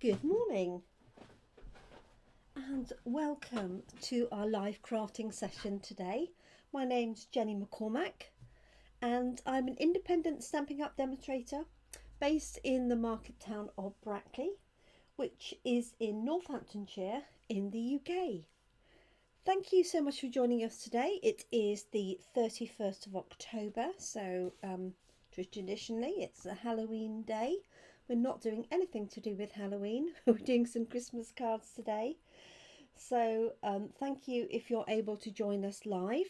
Good morning and welcome to our live crafting session today. My name's Jenny McCormack and I'm an independent Stampin' Up demonstrator based in the market town of Brackley, which is in Northamptonshire in the UK. Thank you so much for joining us today. It is the 31st of October, so traditionally it's a Halloween day. We're not doing anything to do with Halloween. We're doing some Christmas cards today. So thank you if you're able to join us live.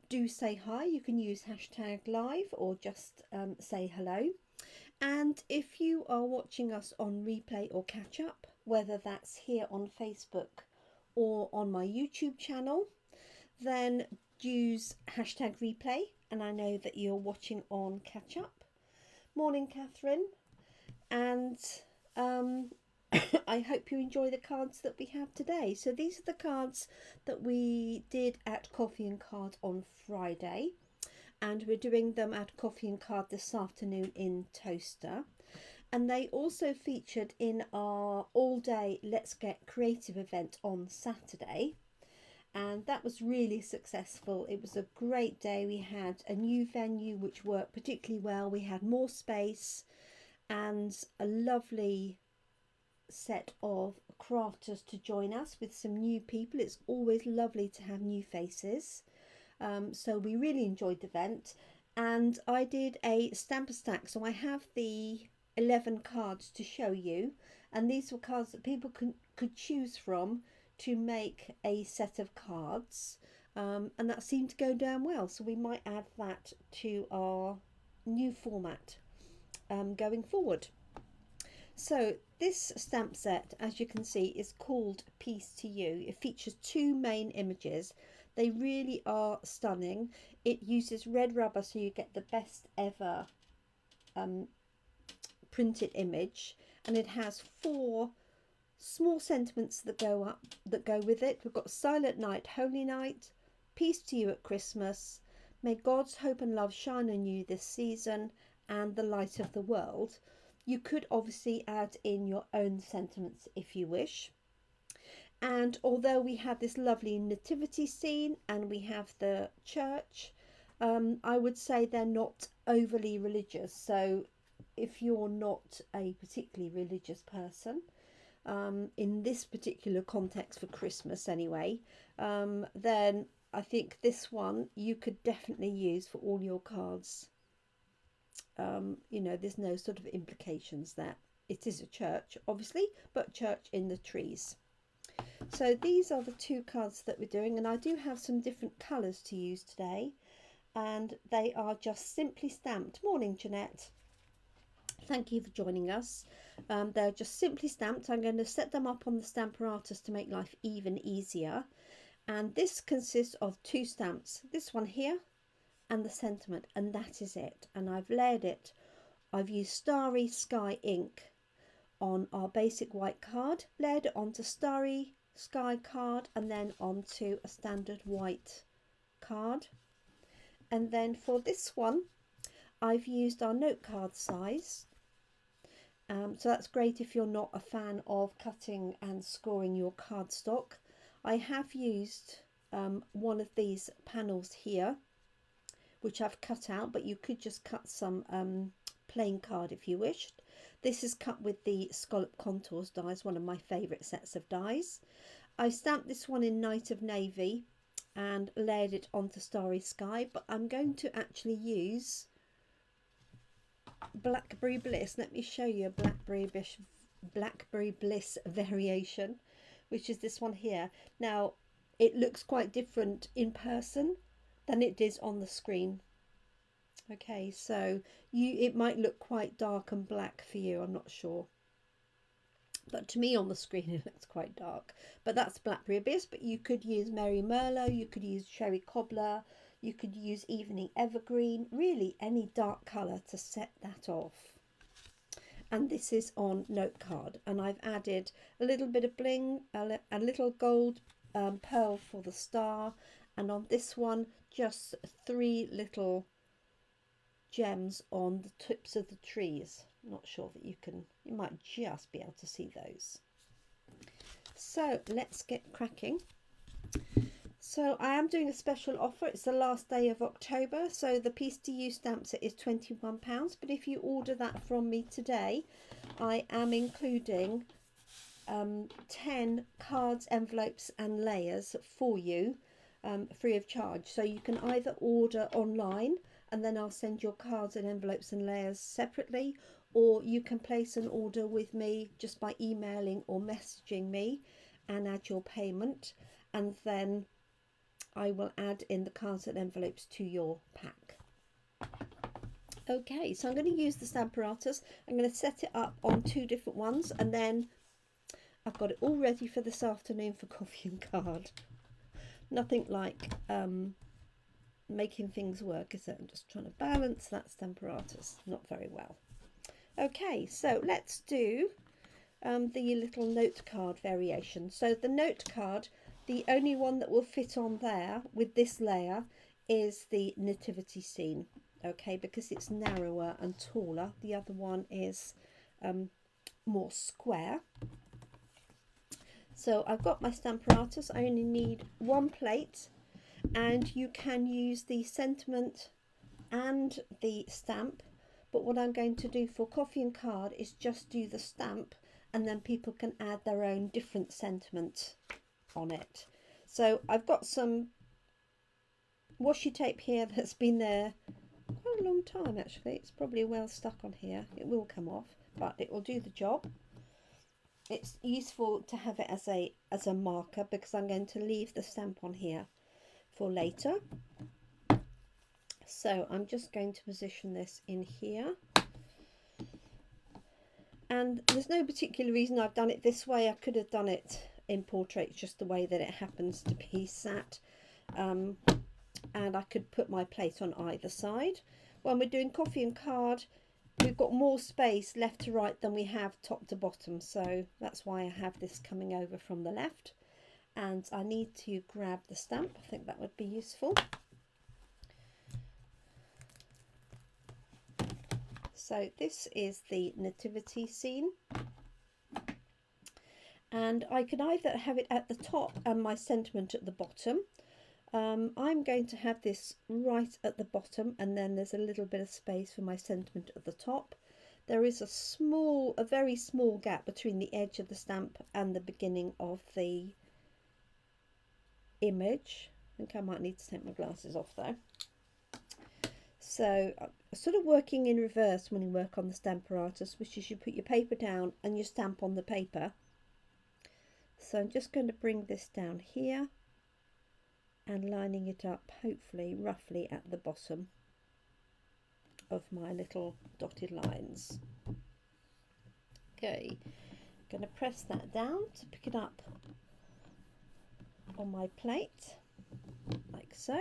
Do say hi. You can use hashtag live or just say hello. And if you are watching us on replay or catch up, whether that's here on Facebook or on my YouTube channel, then use hashtag replay. And I know that you're watching on catch up. Morning, Catherine. And I hope you enjoy the cards that we have today. So these are the cards that we did at Coffee and Card on Friday, and we're doing them at Coffee and Card this afternoon in Toaster. And they also featured in our all-day Let's Get Creative event on Saturday, and that was really successful. It was a great day. We had a new venue which worked particularly well. We had more space and a lovely set of crafters to join us with some new people. It's always lovely to have new faces. So we really enjoyed the event, and I did a stamper stack. So I have the 11 cards to show you, and these were cards that people could choose from to make a set of cards, and that seemed to go down well. So we might add that to our new format going forward. So this stamp set, as you can see, is called Peace to You. It features two main images. They really are stunning. It uses red rubber, so you get the best ever printed image, and it has four small sentiments that go with it. We've got Silent Night, Holy Night, Peace to You at Christmas, May God's hope and love shine on you this season, and the light of the world. You could obviously add in your own sentiments if you wish. And although we have this lovely nativity scene and we have the church, I would say they're not overly religious. So if you're not a particularly religious person, in this particular context for Christmas anyway, then I think this one you could definitely use for all your cards. You know, there's no sort of implications there. It is a church, obviously, but church in the trees. So these are the two cards that we're doing, and I do have some different colours to use today, and they are just simply stamped. Morning, Jeanette. Thank you for joining us. They're just simply stamped. I'm going to set them up on the Stamparatus to make life even easier. And this consists of two stamps. This one here and the sentiment, and that is it. And I've layered it. I've used Starry Sky ink on our basic white card, layered it onto Starry Sky card, and then onto a standard white card. And then for this one, I've used our note card size. So that's great if you're not a fan of cutting and scoring your cardstock. I have used one of these panels here, which I've cut out, but you could just cut some plain card if you wished. This is cut with the Scallop Contours dies, one of my favourite sets of dies. I stamped this one in Night of Navy and layered it onto Starry Sky, but I'm going to actually use Blackberry Bliss. Let me show you a Blackberry Bliss variation, which is this one here. Now, it looks quite different in person than it does on the screen. Okay, so it might look quite dark and black for you, I'm not sure. But to me on the screen it looks quite dark. But that's Blackberry Abyss, but you could use Merry Merlot, you could use Cherry Cobbler, you could use Evening Evergreen, really any dark colour to set that off. And this is on note card, and I've added a little bit of bling, a little gold pearl for the star, and on this one just three little gems on the tips of the trees. I'm not sure that you might just be able to see those. So let's get cracking. So I am doing a special offer. It's the last day of October, so the piece to use stamp set is £21, but if you order that from me today, I am including 10 cards, envelopes and layers for you, free of charge. So you can either order online and then I'll send your cards and envelopes and layers separately, or you can place an order with me just by emailing or messaging me and add your payment, and then I will add in the cards and envelopes to your pack. Okay, so I'm going to use the Stamparatus. I'm going to set it up on 2 different ones, and then I've got it all ready for this afternoon for coffee and card. Nothing like making things work, is it? I'm just trying to balance that Stamparatus not very well. Okay, so let's do the little note card variation. So the note card, the only one that will fit on there with this layer is the nativity scene, okay, because it's narrower and taller. The other one is more square. So I've got my Stamparatus. I only need 1 plate, and you can use the sentiment and the stamp, but what I'm going to do for coffee and card is just do the stamp, and then people can add their own different sentiment on it. So I've got some washi tape here that's been there quite a long time actually. It's probably well stuck on here. It will come off, but it will do the job. It's useful to have it as a marker because I'm going to leave the stamp on here for later. So I'm just going to position this in here. And there's no particular reason I've done it this way. I could have done it in portrait, just the way that it happens to be sat. And I could put my plate on either side. When we're doing coffee and card, we've got more space left to right than we have top to bottom. So that's why I have this coming over from the left. And I need to grab the stamp. I think that would be useful. So this is the nativity scene, and I can either have it at the top and my sentiment at the bottom. I'm going to have this right at the bottom, and then there's a little bit of space for my sentiment at the top. There is a very small gap between the edge of the stamp and the beginning of the image. I think I might need to take my glasses off though. So sort of working in reverse when you work on the Stamparatus, which is you put your paper down and you stamp on the paper. So I'm just going to bring this down here and lining it up, hopefully roughly at the bottom of my little dotted lines. Okay, I'm going to press that down to pick it up on my plate, like so.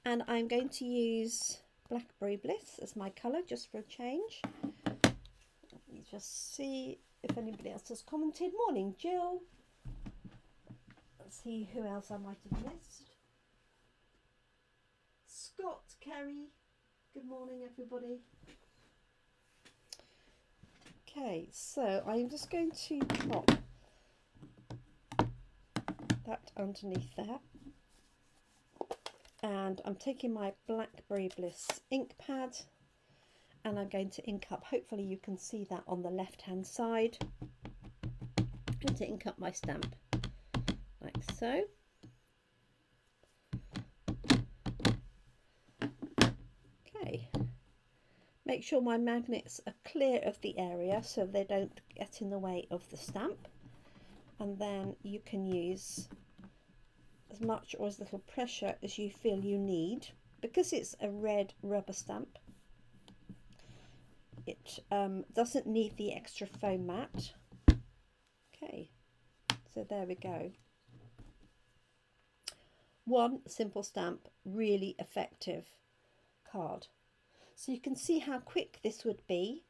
And I'm going to use Blackberry Bliss as my colour, just for a change. Let me just see if anybody else has commented. Morning, Jill. Let's see who else I might have missed. Scott, Kerry. Good morning, everybody. Okay, so I'm just going to pop that underneath there. And I'm taking my Blackberry Bliss ink pad and I'm going to ink up, hopefully you can see that on the left hand side. I'm going to ink up my stamp like so. Okay, make sure my magnets are clear of the area so they don't get in the way of the stamp, and then you can use as much or as little pressure as you feel you need. Because it's a red rubber stamp, it doesn't need the extra foam mat. Okay, so there we go. One simple stamp, really effective card. So you can see how quick this would be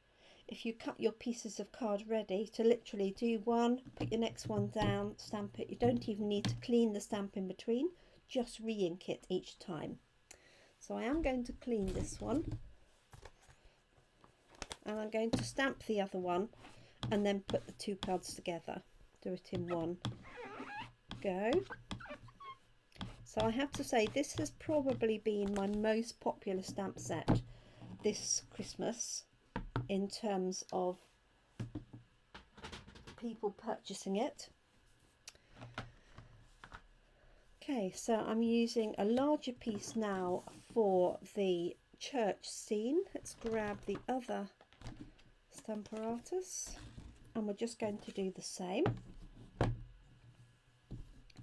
if you cut your pieces of card ready to literally do one, put your next one down, stamp it. You don't even need to clean the stamp in between, just re-ink it each time. So I am going to clean this one, and I'm going to stamp the other one and then put the two cards together. Do it in one go. So I have to say, this has probably been my most popular stamp set this Christmas in terms of people purchasing it. Okay, so I'm using a larger piece now for the church scene. Let's grab the other Stamparatus, and we're just going to do the same.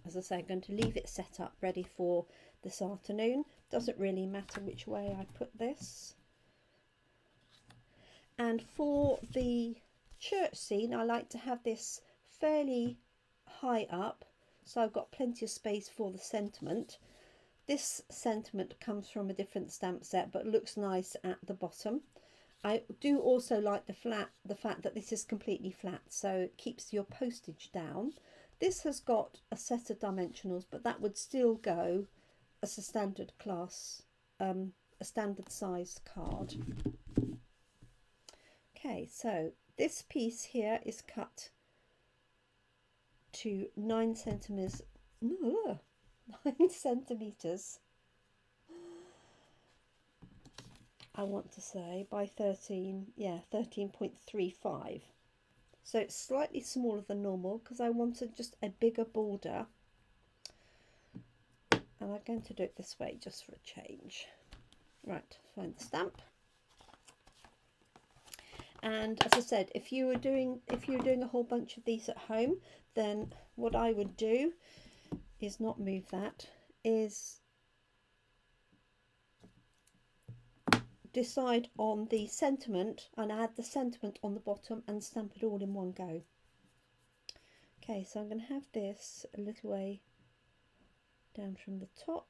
As I say, I'm going to leave it set up ready for this afternoon. Doesn't really matter which way I put this. And for the church scene, I like to have this fairly high up, so I've got plenty of space for the sentiment. This sentiment comes from a different stamp set, but looks nice at the bottom. I do also like the fact that this is completely flat, so it keeps your postage down. This has got a set of dimensionals, but that would still go as a standard class, a standard sized card. Okay, so this piece here is cut to 9 centimeters. 9 centimeters. I want to say by 13, yeah, 13.35. So it's slightly smaller than normal because I wanted just a bigger border. And I'm going to do it this way just for a change. Right, find the stamp. And as I said, if you were doing a whole bunch of these at home, then what I would do is not move that, is decide on the sentiment and add the sentiment on the bottom and stamp it all in one go. Okay, so I'm going to have this a little way down from the top.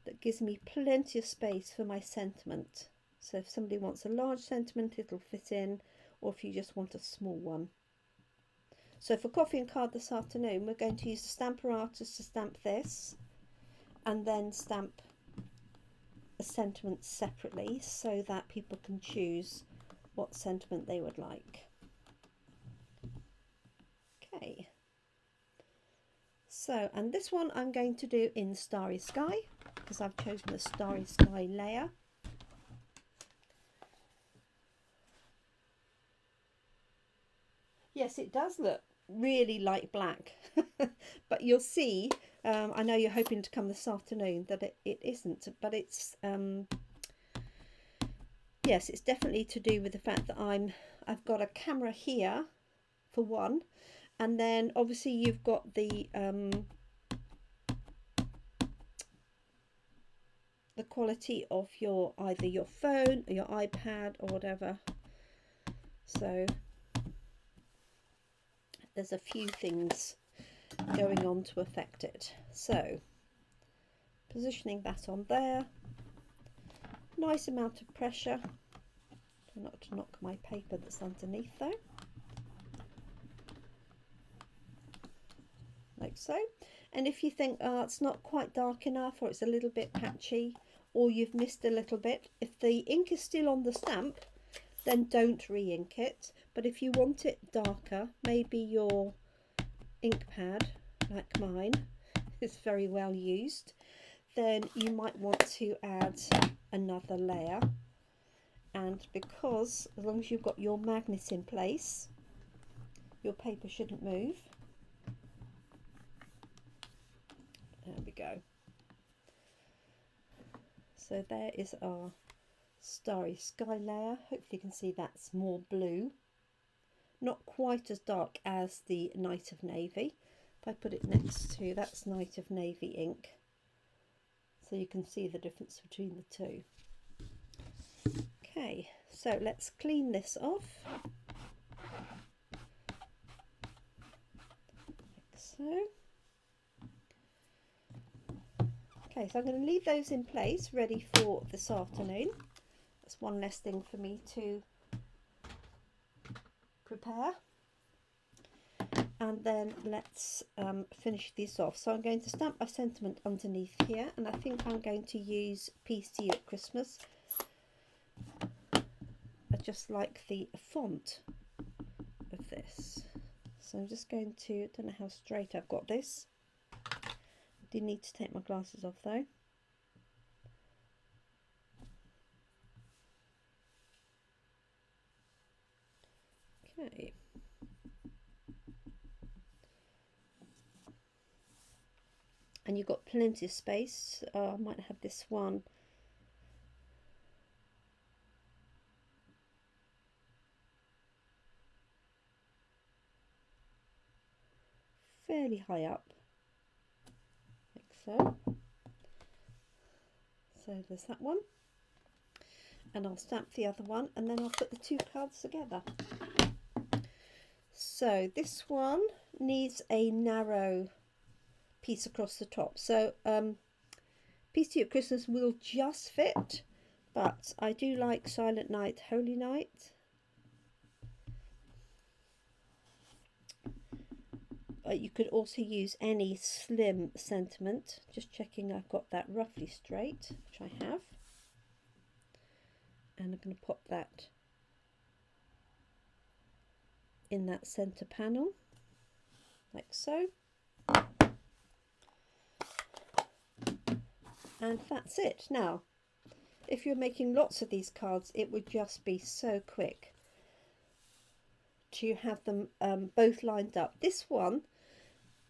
That gives me plenty of space for my sentiment. So if somebody wants a large sentiment, it'll fit in, or if you just want a small one. So for coffee and card this afternoon, we're going to use the Stamparatus to stamp this, and then stamp a sentiment separately so that people can choose what sentiment they would like. Okay. So, and this one I'm going to do in Starry Sky, because I've chosen the Starry Sky layer. Yes, it does look really like black, but you'll see, I know you're hoping to come this afternoon, that it isn't, but it's, yes, it's definitely to do with the fact that I've got a camera here, for one, and then obviously you've got the quality of either your phone or your iPad or whatever. So there's a few things going on to affect it. So positioning that on there, nice amount of pressure, not to knock my paper that's underneath though, like so. And if you think, oh, it's not quite dark enough, or it's a little bit patchy, or you've missed a little bit, if the ink is still on the stamp, then don't re-ink it. But if you want it darker, maybe your ink pad, like mine, is very well used, then you might want to add another layer. And because as long as you've got your magnet in place, your paper shouldn't move. There we go. So there is our Starry Sky layer. Hopefully you can see that's more blue. Not quite as dark as the Night of Navy. If I put it next to, that's Night of Navy ink. So you can see the difference between the two. Okay, so let's clean this off. Like so. Okay, so I'm going to leave those in place, ready for this afternoon. That's one less thing for me to prepare. And then let's finish these off. So I'm going to stamp a sentiment underneath here, and I think I'm going to use Peace to You at Christmas. I just like the font of this. So I'm just going to, I don't know how straight I've got this. I do need to take my glasses off though. Okay. And you've got plenty of space. I might have this one fairly high up, like so. So there's that one. And I'll stamp the other one, and then I'll put the two cards together. So this one needs a narrow piece across the top. So Peace to You at Christmas will just fit, but I do like Silent Night, Holy Night. You could also use any slim sentiment. Just checking I've got that roughly straight, which I have. And I'm going to pop that in that center panel, like so. And that's it. Now, if you're making lots of these cards, it would just be so quick to have them both lined up. This one,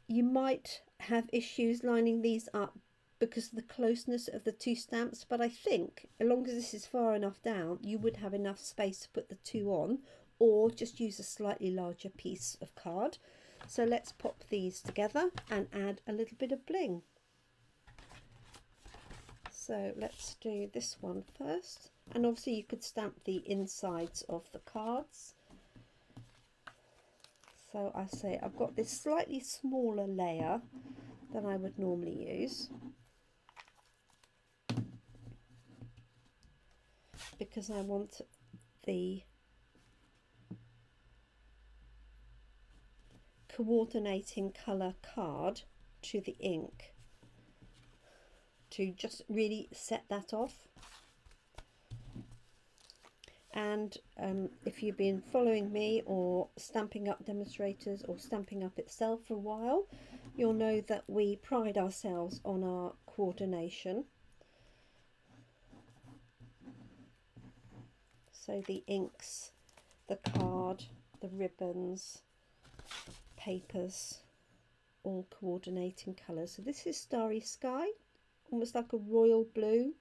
you might have issues lining these up because of the closeness of the two stamps, but I think as long as this is far enough down, you would have enough space to put the two on, or just use a slightly larger piece of card. So let's pop these together and add a little bit of bling. So let's do this one first, and obviously you could stamp the insides of the cards. So I say I've got this slightly smaller layer than I would normally use, because I want the coordinating colour card to the ink to just really set that off. And if you've been following me or Stampin' Up demonstrators or Stampin' Up itself for a while, you'll know that we pride ourselves on our coordination. So the inks, the card, the ribbons, papers, all coordinating colours. So this is Starry Sky, almost like a royal blue.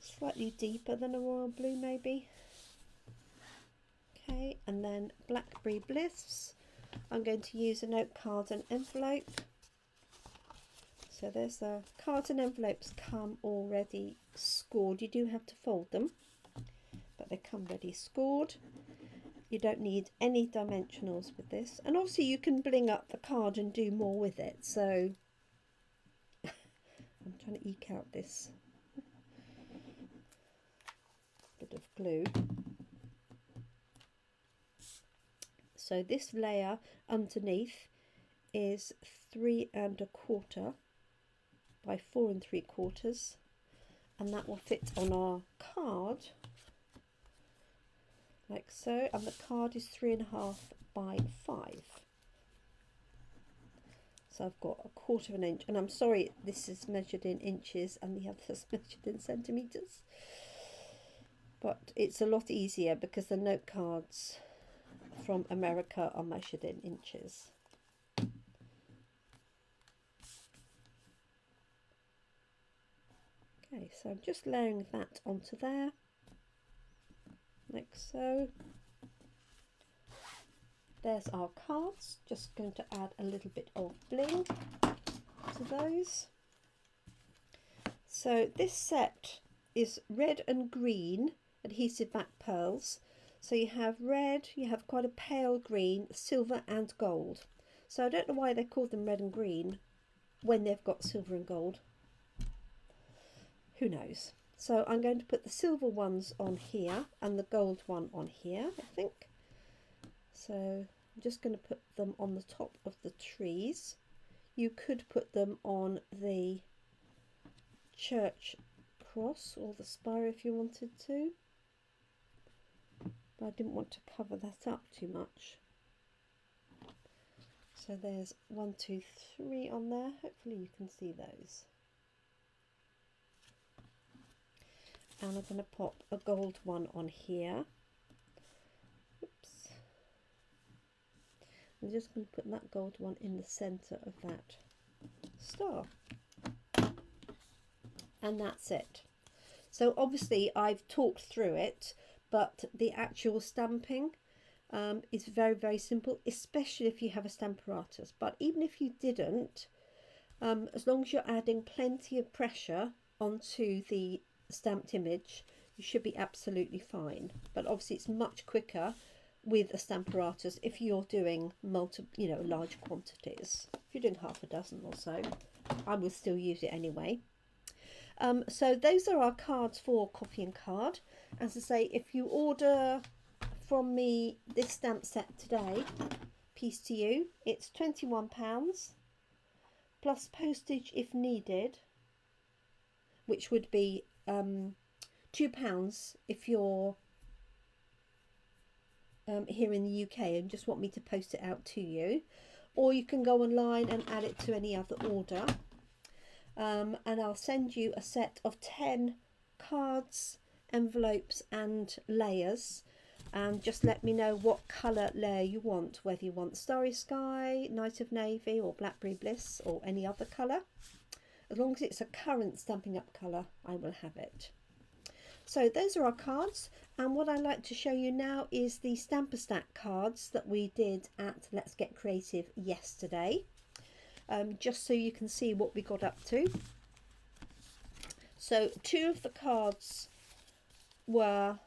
Slightly deeper than a royal blue maybe. Okay, and then Blackberry Bliss. I'm going to use a note card and envelope. So there's the cards and envelopes come already scored. You do have to fold them, but they come ready scored. You don't need any dimensionals with this, and obviously you can bling up the card and do more with it. So I'm trying to eke out this bit of glue. So this layer underneath is 3 1/4 by 4 3/4, and that will fit on our card like so, and the card is 3 1/2 by 5. So I've got 1/4 of an inch, and I'm sorry this is measured in inches and the other's measured in centimetres, but it's a lot easier because the note cards from America are measured in inches. Okay, so I'm just layering that onto there, like so. There's our cards. Just going to add a little bit of bling to those. So this set is red and green adhesive back pearls. So you have red, you have quite a pale green, silver and gold. So I don't know why they call them red and green when they've got silver and gold. Who knows? So I'm going to put the silver ones on here and the gold one on here, I think. So I'm just going to put them on the top of the trees. You could put them on the church cross or the spire if you wanted to, but I didn't want to cover that up too much. So there's 1, 2, 3 on there. Hopefully you can see those. And I'm going to pop a gold one on here. Oops. I'm just going to put that gold one in the centre of that star. And that's it. So obviously I've talked through it, but the actual stamping is very, very simple, especially if you have a Stamparatus. But even if you didn't, as long as you're adding plenty of pressure onto the stamped image, you should be absolutely fine. But obviously it's much quicker with a Stamparatus if you're doing large quantities. If you're doing half a dozen or so, I will still use it anyway. So those are our cards for Coffee and Card. As I say, if you order from me this stamp set today, piece to you, it's £21 plus postage if needed, which would be £2 if you're here in the UK and just want me to post it out to you, or you can go online and add it to any other order. And I'll send you a set of 10 cards, envelopes and layers, and just let me know what colour layer you want, whether you want Starry Sky, Night of Navy or Blackberry Bliss or any other colour. As long as it's a current Stampin' Up colour, I will have it. So those are our cards, and what I'd like to show you now is the Stamper Stack cards that we did at Let's Get Creative yesterday. Just so you can see what we got up to. So 2 of the cards were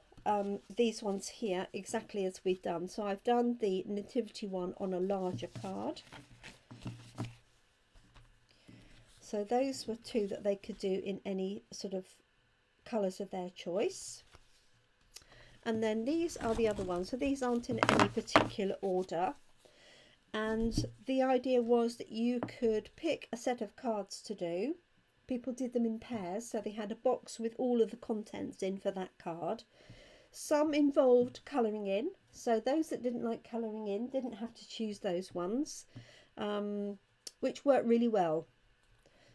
these ones here, exactly as we've done. So I've done the nativity one on a larger card. So those were 2 that they could do in any sort of colours of their choice. And then these are the other ones. So these aren't in any particular order. And the idea was that you could pick a set of cards to do. People did them in pairs, so they had a box with all of the contents in for that card. Some involved colouring in, so those that didn't like colouring in didn't have to choose those ones, which worked really well.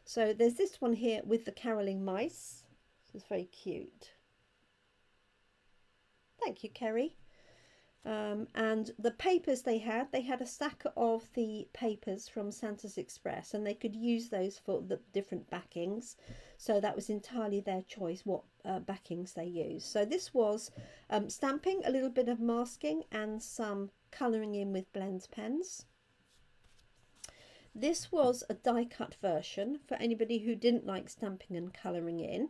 So there's this one here with the caroling mice. This is very cute. Thank you, Kerry. And the papers they had a stack of the papers from Santa's Express, and they could use those for the different backings, so that was entirely their choice what backings they used. So this was stamping, a little bit of masking and some colouring in with blend pens. This was a die cut version for anybody who didn't like stamping and colouring in,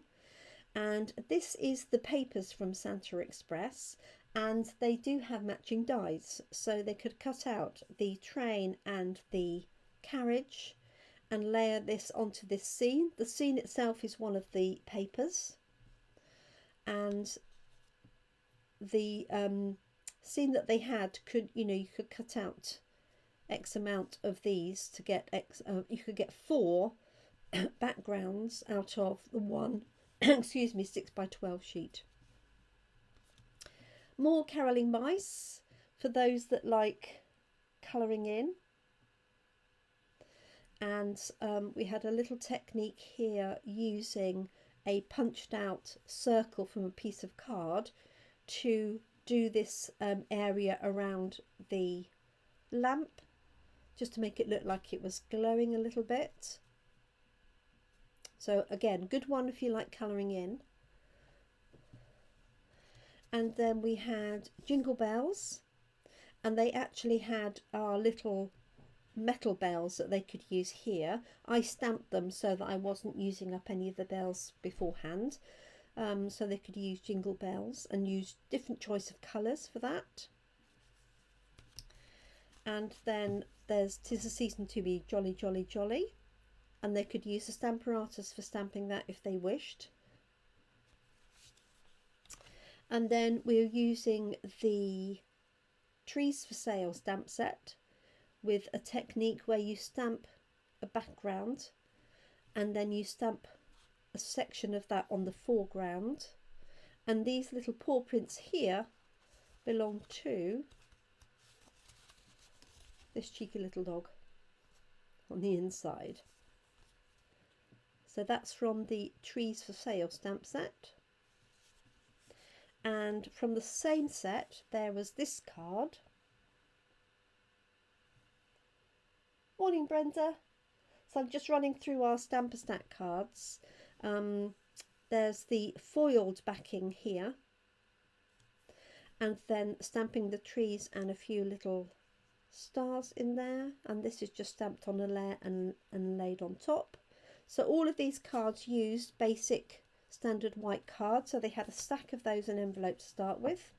and this is the papers from Santa Express. And they do have matching dies, so they could cut out the train and the carriage and layer this onto this scene. The scene itself is one of the papers, and the scene that they had could, you could cut out X amount of these to get X. You could get 4 backgrounds out of the one, excuse me, 6x12 sheet. More caroling mice for those that like colouring in. And we had a little technique here using a punched out circle from a piece of card to do this area around the lamp, just to make it look like it was glowing a little bit. So again, good one if you like colouring in. And then we had jingle bells, and they actually had our little metal bells that they could use here. I stamped them so that I wasn't using up any of the bells beforehand, so they could use jingle bells and use different choice of colours for that. And then there's 'Tis the Season to Be Jolly Jolly Jolly, and they could use the Stamparatus for stamping that if they wished. And then we're using the Trees for Sale stamp set with a technique where you stamp a background and then you stamp a section of that on the foreground, and these little paw prints here belong to this cheeky little dog on the inside. So that's from the Trees for Sale stamp set. And from the same set there was this card. Morning, Brenda. So I'm just running through our Stamper Stack cards. There's the foiled backing here, and then stamping the trees and a few little stars in there, and this is just stamped on a layer and laid on top. So all of these cards used basic standard white cards, so they had a stack of those in envelope to start with.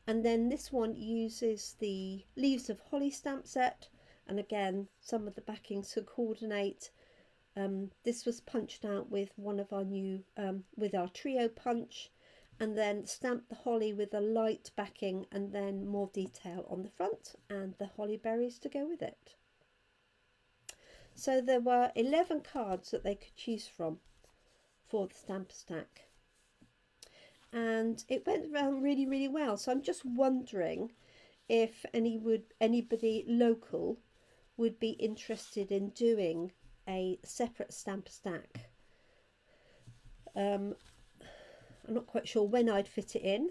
And then this one uses the Leaves of Holly stamp set, and again some of the backings to coordinate. This was punched out with one of our new with our trio punch, and then stamped the holly with a light backing and then more detail on the front and the holly berries to go with it. So there were 11 cards that they could choose from for the Stamper Stack, and it went around really well. So I'm just wondering if anybody local would be interested in doing a separate Stamper Stack. I'm not quite sure when I'd fit it in,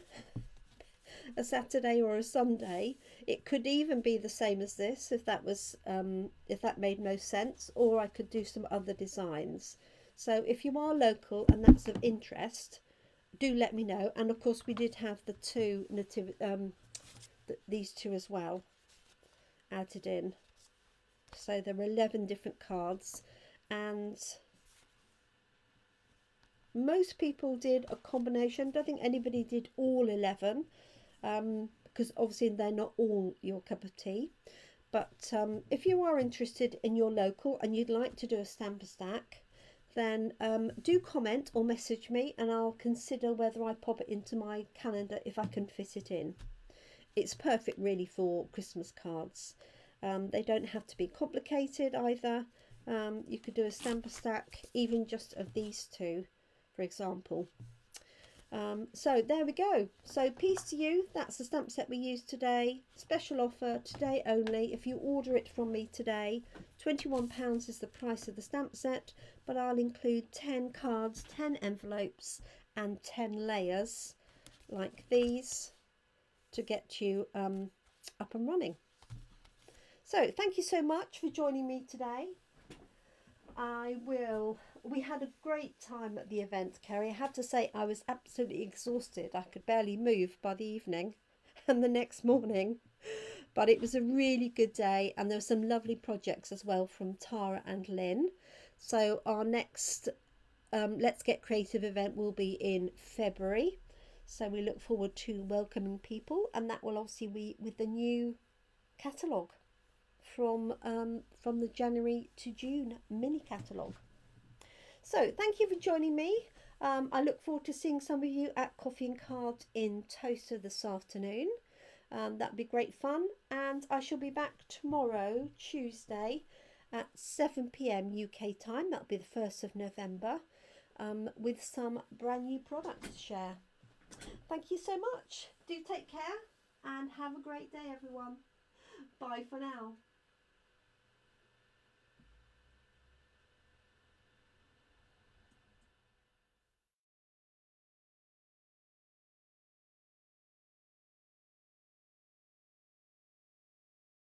a Saturday or a Sunday. It could even be the same as this if that was if that made most sense, or I could do some other designs. So if you are local and that's of interest, do let me know. And of course we did have the two these two as well added in. So there were 11 different cards, and most people did a combination. I don't think anybody did all 11 because obviously they're not all your cup of tea. But if you are interested in your local and you'd like to do a Stamper Stack, then do comment or message me, and I'll consider whether I pop it into my calendar if I can fit it in. It's perfect really for Christmas cards. They don't have to be complicated either. You could do a Stamper Stack even just of these two, for example. So there we go. So peace to you. That's the stamp set we used today. Special offer today only. If you order it from me today, £21 is the price of the stamp set, but I'll include 10 cards, 10 envelopes and 10 layers like these to get you up and running. So thank you so much for joining me today. We had a great time at the event, Kerry. I have to say I was absolutely exhausted. I could barely move by the evening and the next morning. But it was a really good day, and there were some lovely projects as well from Tara and Lynn. So our next Let's Get Creative event will be in February. So we look forward to welcoming people, and that will obviously be with the new catalogue from the January to June mini catalogue. So thank you for joining me. I look forward to seeing some of you at Coffee and Cards in Toaster this afternoon. That'd be great fun, and I shall be back tomorrow, Tuesday, at 7 PM UK time. That'll be the 1st of November, with some brand new products to share. Thank you so much. Do take care and have a great day, everyone. Bye for now.